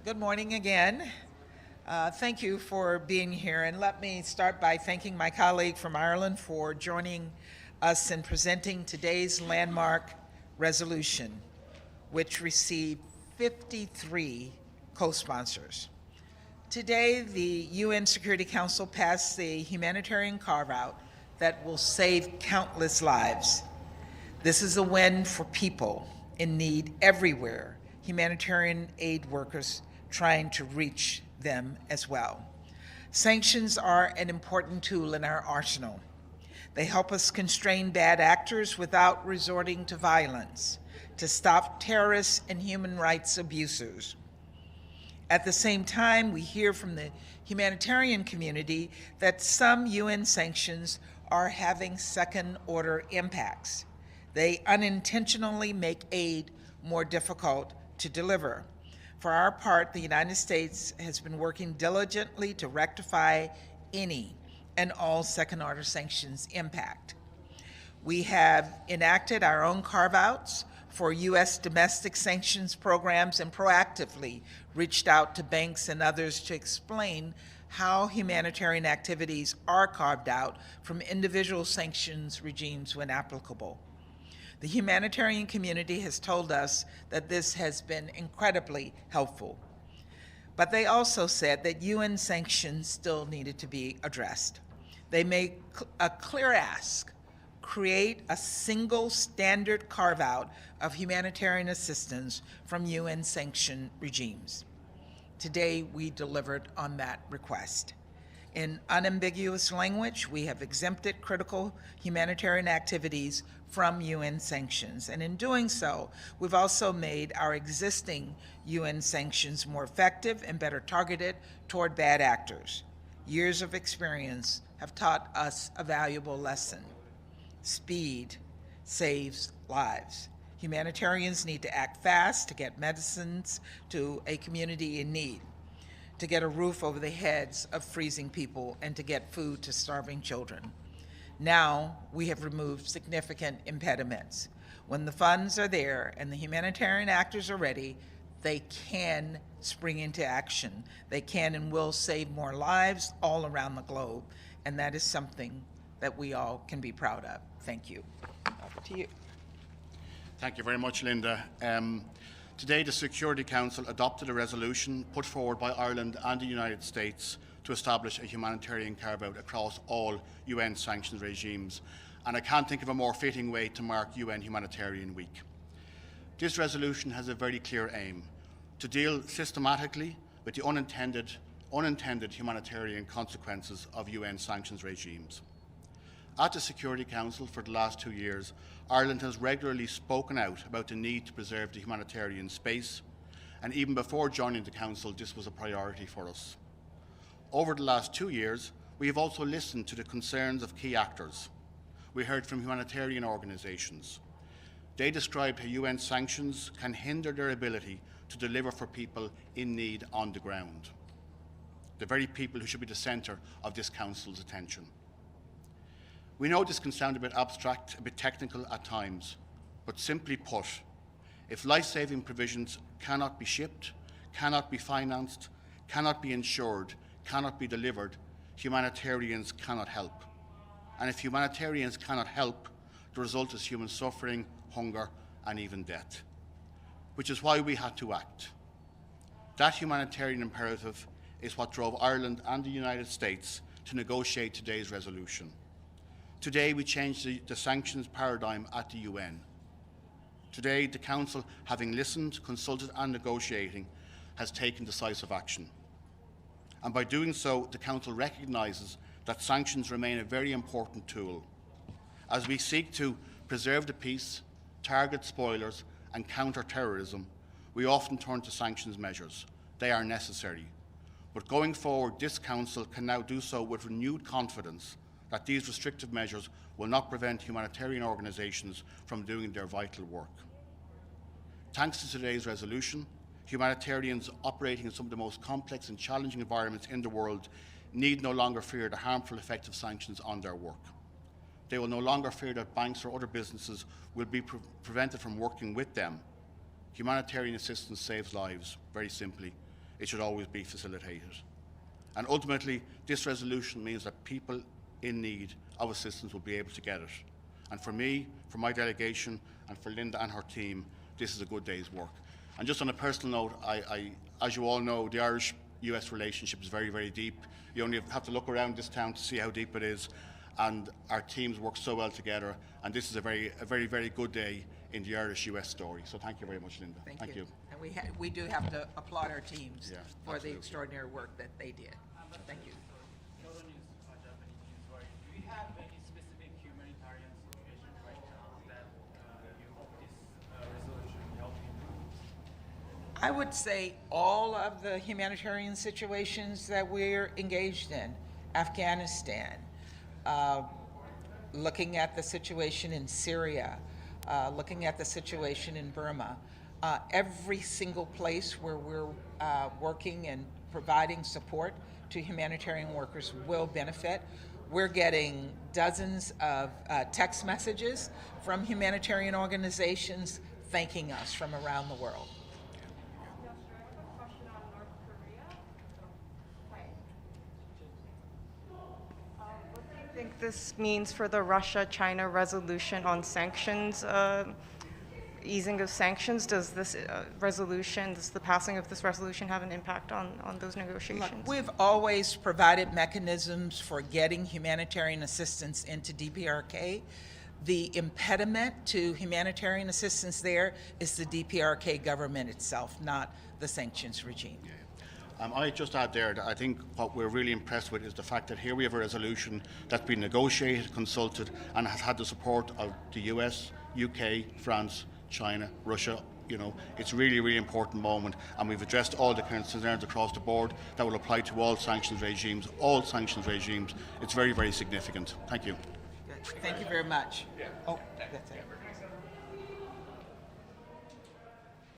Good morning again. Thank you for being here, and let me start by thanking my colleague from Ireland for joining us in presenting today's landmark resolution, which received 53 co-sponsors. Today, the UN Security Council passed the humanitarian carve-out that will save countless lives. This is a win for people in need everywhere, humanitarian aid workers trying to reach them as well. Sanctions are an important tool in our arsenal. They help us constrain bad actors without resorting to violence, to stop terrorists and human rights abusers. At the same time, we hear from the humanitarian community that some UN sanctions are having second-order impacts. They unintentionally make aid more difficult to deliver. For our part, the United States has been working diligently to rectify any and all second-order sanctions impact. We have enacted our own carve-outs for U.S. domestic sanctions programs and proactively reached out to banks and others to explain how humanitarian activities are carved out from individual sanctions regimes when applicable. The humanitarian community has told us that this has been incredibly helpful. But they also said that UN sanctions still needed to be addressed. They made a clear ask: create a single standard carve-out of humanitarian assistance from UN sanctioned regimes. Today, we delivered on that request. In unambiguous language, we have exempted critical humanitarian activities from UN sanctions. And in doing so, we've also made our existing UN sanctions more effective and better targeted toward bad actors. Years of experience have taught us a valuable lesson. Speed saves lives. Humanitarians need to act fast to get medicines to a community in need, to get a roof over the heads of freezing people, and to get food to starving children. Now, we have removed significant impediments. When the funds are there and the humanitarian actors are ready, they can spring into action. They can and will save more lives all around the globe, and that is something that we all can be proud of. Thank you. Over to you. Thank you very much, Linda. Today, the Security Council adopted a resolution put forward by Ireland and the United States to establish a humanitarian carve-out across all UN sanctions regimes, and I can't think of a more fitting way to mark UN Humanitarian Week. This resolution has a very clear aim: to deal systematically with the unintended humanitarian consequences of UN sanctions regimes. At the Security Council for the last 2 years, Ireland has regularly spoken out about the need to preserve the humanitarian space, and even before joining the Council, this was a priority for us. Over the last 2 years, we have also listened to the concerns of key actors. We heard from humanitarian organisations. They described how UN sanctions can hinder their ability to deliver for people in need on the ground, the very people who should be the centre of this Council's attention. We know this can sound a bit abstract, a bit technical at times, but simply put, if life-saving provisions cannot be shipped, cannot be financed, cannot be ensured, cannot be delivered, humanitarians cannot help. And if humanitarians cannot help, the result is human suffering, hunger, and even death, which is why we had to act. That humanitarian imperative is what drove Ireland and the United States to negotiate today's resolution. Today, we changed the sanctions paradigm at the UN. Today, the Council, having listened, consulted, and negotiating, has taken decisive action. And by doing so, the Council recognises that sanctions remain a very important tool. As we seek to preserve the peace, target spoilers, and counter terrorism, we often turn to sanctions measures. They are necessary. But going forward, this Council can now do so with renewed confidence that these restrictive measures will not prevent humanitarian organisations from doing their vital work. Thanks to today's resolution, humanitarians operating in some of the most complex and challenging environments in the world need no longer fear the harmful effect of sanctions on their work. They will no longer fear that banks or other businesses will be prevented from working with them. Humanitarian assistance saves lives, very simply. it should always be facilitated. And ultimately, this resolution means that people in need of assistance will be able to get it. And for me, for my delegation, and for Linda and her team, this is a good day's work. And just on a personal note, as you all know, the Irish-US relationship is very, very deep. You only have to look around this town to see how deep it is. And our teams work so well together. And this is a very, very good day in the Irish-US story. So thank you very much, Linda. Thank you. And we do have to applaud our teams for the absolutely. extraordinary work that they did. Thank you. Japanese news, right? Do you have any specific humanitarian situation right now that you hope this resolution will help improve? I would say all of the humanitarian situations that we're engaged in, Afghanistan, looking at the situation in Syria, looking at the situation in Burma, every single place where we're working and providing support to humanitarian workers will benefit. We're getting dozens of text messages from humanitarian organizations thanking us from around the world. What do you think this means for the Russia-China resolution on sanctions, easing of sanctions? Does this does the passing of this resolution have an impact on those negotiations? We've always provided mechanisms for getting humanitarian assistance into DPRK. The impediment to humanitarian assistance there is the DPRK government itself, not the sanctions regime. I just add there that I think what we're really impressed with is the fact that here we have a resolution that's been negotiated, consulted, and has had the support of the US, UK, France, China, Russia. You know, it's really, really important moment, and we've addressed all the concerns across the board that will apply to all sanctions regimes. All sanctions regimes. It's very, very significant. Thank you. Good. Thank you very much. Oh, that's it.